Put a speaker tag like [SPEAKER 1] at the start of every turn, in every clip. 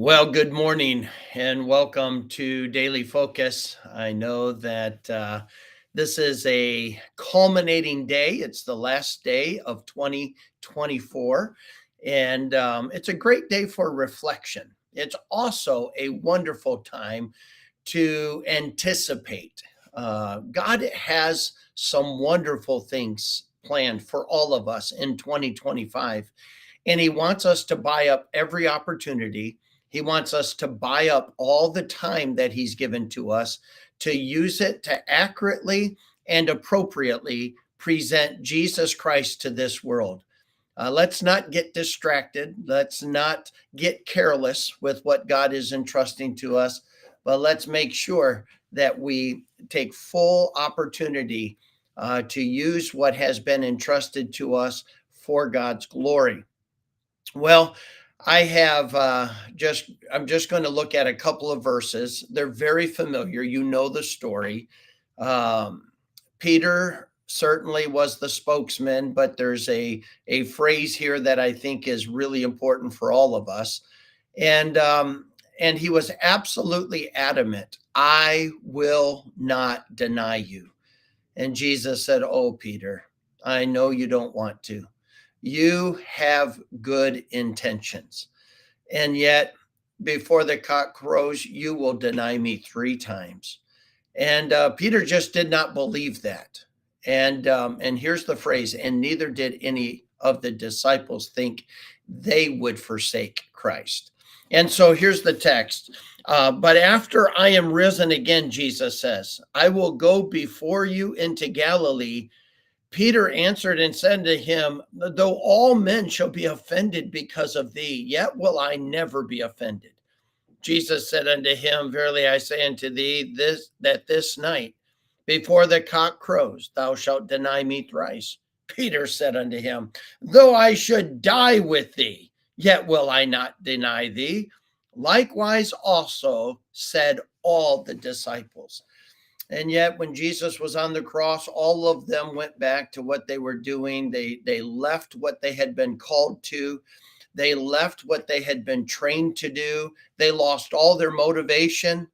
[SPEAKER 1] Well, good morning and welcome to Daily Focus. I know that this is a culminating day. It's the last day of 2024, and it's a great day for reflection. It's also a wonderful time to anticipate. God has some wonderful things planned for all of us in 2025, and He wants us to buy up every opportunity. He wants us to buy up all the time that He's given to us to use it to accurately and appropriately present Jesus Christ to this world. Let's not get distracted. Let's not get careless with what God is entrusting to us, but let's make sure that we take full opportunity to use what has been entrusted to us for God's glory. Well, I have I'm just going to look at a couple of verses. They're very familiar. You know the story. Um, Peter certainly was the spokesman, but there's a phrase here that I think is really important for all of us. And he was absolutely adamant. I will not deny you. And Jesus said, "Oh, Peter, I know you don't want to. You have good intentions. And yet, before the cock crows, you will deny me three times." And Peter just did not believe that. And here's the phrase, and neither did any of the disciples think they would forsake Christ. And so here's the text. But after I am risen again, Jesus says, I will go before you into Galilee. Peter answered and said to him, though all men shall be offended because of thee, yet will I never be offended. Jesus said unto him, verily I say unto thee, this night, before the cock crows, thou shalt deny me thrice. Peter said unto him, though I should die with thee, yet will I not deny thee. Likewise also said all the disciples. And yet, when Jesus was on the cross, all of them went back to what they were doing. They left what they had been called to. They left what they had been trained to do. They lost all their motivation,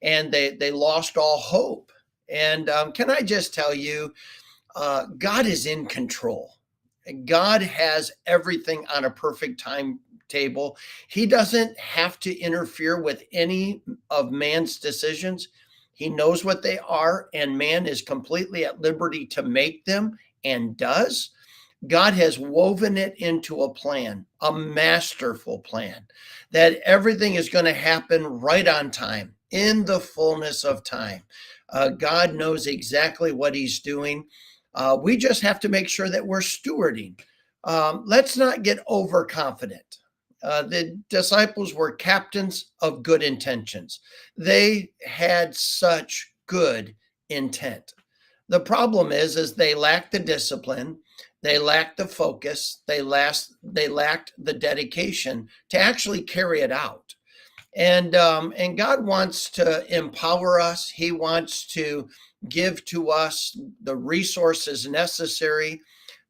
[SPEAKER 1] and they lost all hope. And can I just tell you, God is in control. God has everything on a perfect timetable. He doesn't have to interfere with any of man's decisions. He knows what they are, and man is completely at liberty to make them and does. God has woven it into a plan, a masterful plan, that everything is going to happen right on time, in the fullness of time. God knows exactly what He's doing. We just have to make sure that we're stewarding. Let's not get overconfident. The disciples were captains of good intentions. They had such good intent. The problem is they lacked the discipline, they lacked the focus, they lacked the dedication to actually carry it out. And God wants to empower us. He wants to give to us the resources necessary,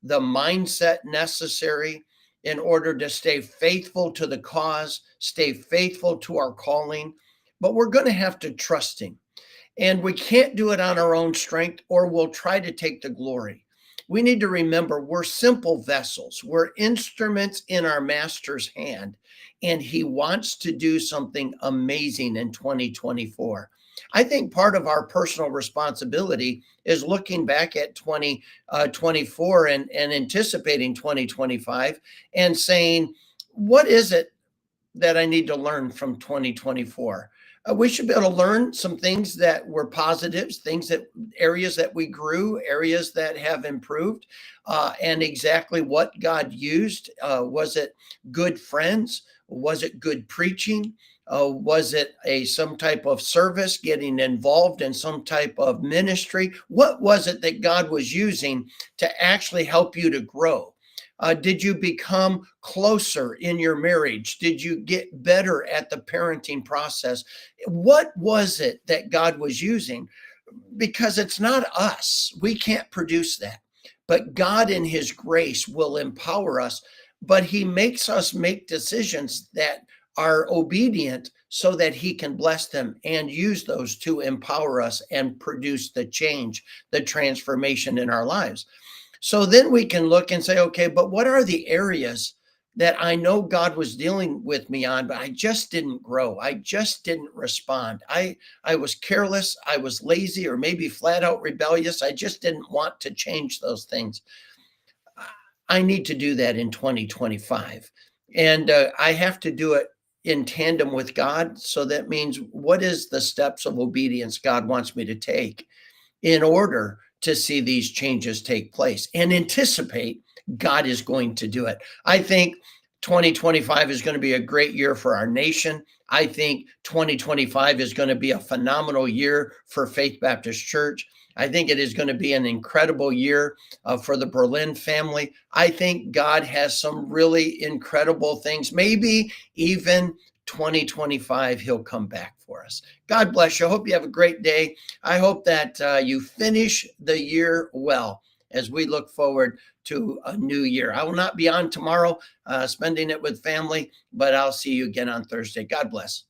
[SPEAKER 1] the mindset necessary in order to stay faithful to the cause, stay faithful to our calling. But we're going to have to trust Him. And we can't do it on our own strength, or we'll try to take the glory. We need to remember we're simple vessels. We're instruments in our Master's hand, and He wants to do something amazing in 2024. I think part of our personal responsibility is looking back at 2024 and anticipating 2025 and saying, what is it that I need to learn from 2024? We should be able to learn some things that were positives, areas that we grew, areas that have improved, and exactly what God used. Was it good friends? Was it good preaching? Was it some type of service, getting involved in some type of ministry? What was it that God was using to actually help you to grow? Did you become closer in your marriage? Did you get better at the parenting process? What was it that God was using? Because it's not us. We can't produce that. But God in His grace will empower us. But He makes us make decisions that are obedient so that he can bless them and use those to empower us and produce the change, the transformation in our lives. So then we can look and say, okay, but what are the areas that I know God was dealing with me on, but I just didn't grow. I just didn't respond. I was careless, I was lazy, or maybe flat out rebellious. I just didn't want to change those things. I need to do that in 2025. And I have to do it in tandem with God. So that means, what is the steps of obedience God wants me to take in order to see these changes take place and anticipate God is going to do it? I think 2025 is going to be a great year for our nation. I think 2025 is going to be a phenomenal year for Faith Baptist Church. I think it is going to be an incredible year for the Berlin family. I think God has some really incredible things. Maybe even 2025, he'll come back for us. God bless you. I hope you have a great day. I hope that you finish the year well as we look forward to a new year. I will not be on tomorrow, spending it with family, but I'll see you again on Thursday. God bless.